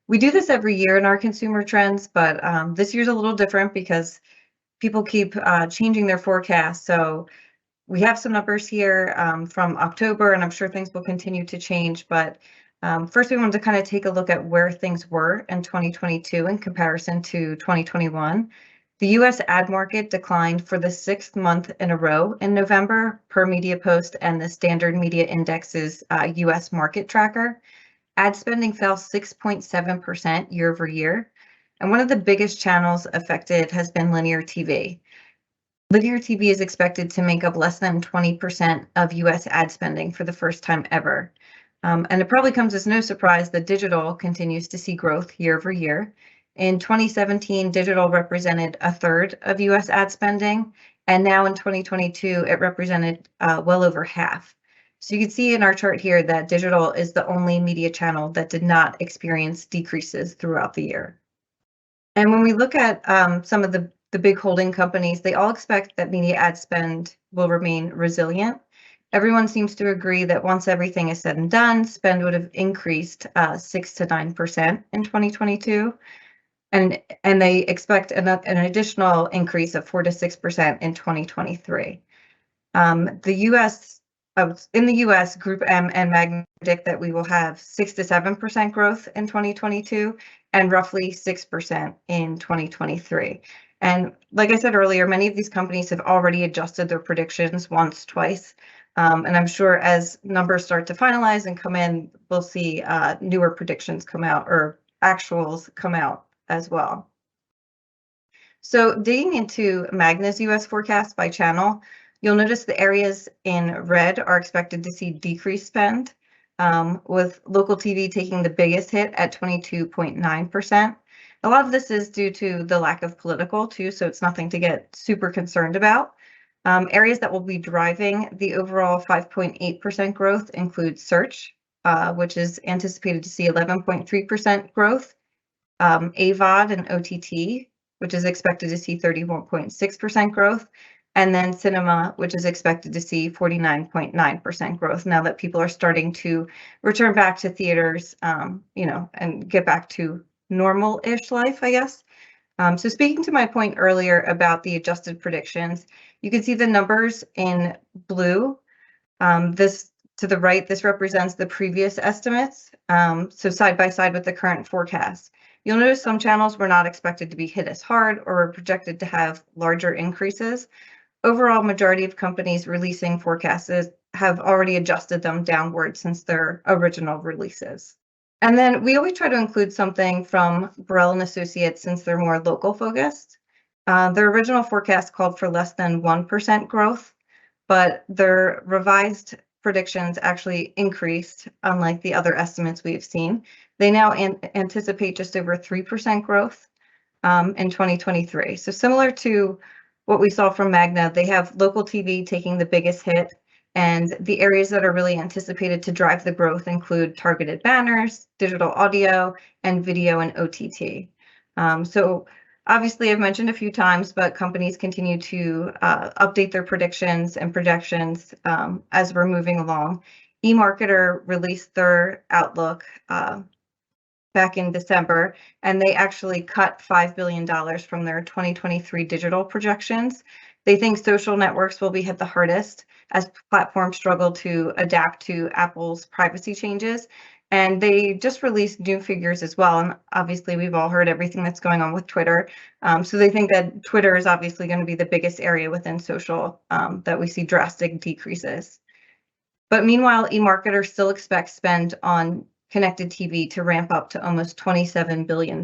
We do this every year in our consumer trends, but this year's a little different because people keep changing their forecasts. So we have some numbers here from October, and I'm sure things will continue to change. But first, we wanted to kind of take a look at where things were in 2022 in comparison to 2021. The US ad market declined for the 6th month in a row in November per Media Post and the Standard Media Index's US market tracker. Ad spending fell 6.7% year over year. And one of the biggest channels affected has been linear TV. Linear TV is expected to make up less than 20% of US ad spending for the first time ever. And it probably comes as no surprise that digital continues to see growth year over year. In 2017, digital represented a third of US ad spending, and now in 2022, it represented well over half. So you can see in our chart here that digital is the only media channel that did not experience decreases throughout the year. And when we look at some of the big holding companies, they all expect that media ad spend will remain resilient. Everyone seems to agree that once everything is said and done, spend would have increased 6 to 9% in 2022. And they expect an additional increase of 4 to 6% in 2023. In the US, Group M and Magna predict that we will have 6 to 7% growth in 2022 and roughly 6% in 2023. And like I said earlier, many of these companies have already adjusted their predictions once, twice. And I'm sure as numbers start to finalize and come in, we'll see newer predictions come out or actuals come out as well. So digging into Magna's US forecast by channel, you'll notice the areas in red are expected to see decreased spend, with local TV taking the biggest hit at 22.9%. A lot of this is due to the lack of political too, so it's nothing to get super concerned about. Areas that will be driving the overall 5.8% growth include search, which is anticipated to see 11.3% growth, AVOD and OTT, which is expected to see 31.6% growth, and then cinema, which is expected to see 49.9% growth now that people are starting to return back to theaters, and get back to normal-ish life, I guess. So speaking to my point earlier about the adjusted predictions, you can see the numbers in blue. This to the right, this represents the previous estimates, so side by side with the current forecast. You'll notice some channels were not expected to be hit as hard or were projected to have larger increases. Overall, majority of companies releasing forecasts have already adjusted them downward since their original releases. And then we always try to include something from Borrell and Associates since they're more local focused. Their original forecast called for less than 1% growth, but their revised predictions actually increased, unlike the other estimates we've seen. They now anticipate just over 3% growth in 2023. So similar to what we saw from Magna, they have local TV taking the biggest hit, and the areas that are really anticipated to drive the growth include targeted banners, digital audio, and video and OTT. So obviously, I've mentioned a few times, but companies continue to update their predictions and projections as we're moving along. eMarketer released their outlook back in December, and they actually cut $5 billion from their 2023 digital projections. They think social networks will be hit the hardest as platforms struggle to adapt to Apple's privacy changes. And they just released new figures as well. And obviously, we've all heard everything that's going on with Twitter. So they think that Twitter is obviously going to be the biggest area within social that we see drastic decreases. But meanwhile, eMarketer still expects spend on connected TV to ramp up to almost $27 billion.